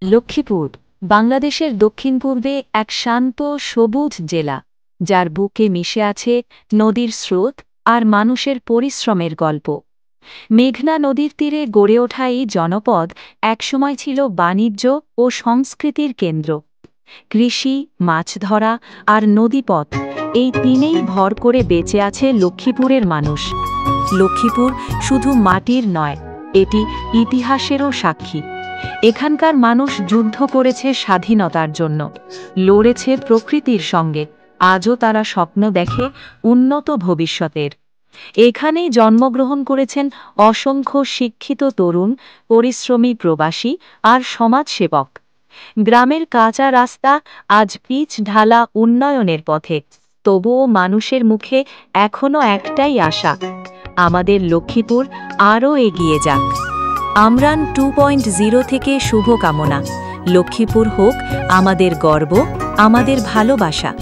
লক্ষ্মীপুর বাংলাদেশের দক্ষিণ-পূর্বে এক শান্ত সবুজ জেলা, যার বুকে মিশে আছে নদীর স্রোত আর মানুষের পরিশ্রমের গল্প। মেঘনা নদীর তীরে গড়ে ওঠা এই জনপদ একসময় ছিল বাণিজ্য ও সংস্কৃতির কেন্দ্র। কৃষি, মাছ ধরা আর নদীপথ, এই তিনেই ভর করে বেঁচে আছে লক্ষ্মীপুরের মানুষ। লক্ষ্মীপুর শুধু মাটির নয়, এটি ইতিহাসেরও সাক্ষী। এখানকার মানুষ যুদ্ধ করেছে স্বাধীনতার জন্য, লড়েছে প্রকৃতির সঙ্গে। আজও তারা স্বপ্ন দেখে উন্নত ভবিষ্যতের। এখানেই জন্মগ্রহণ করেছেন অসংখ্য শিক্ষিত তরুণ, পরিশ্রমী প্রবাসী আর সমাজসেবক। গ্রামের কাঁচা রাস্তা আজ পিচ ঢালা উন্নয়নের পথে, তবুও মানুষের মুখে এখনো একটাই আশা, আমাদের লক্ষ্মীপুর আরও এগিয়ে যাক। আমরান 2.0 থেকে শুভকামনা। লক্ষ্মীপুর হোক আমাদের গর্ব, আমাদের ভালোবাসা।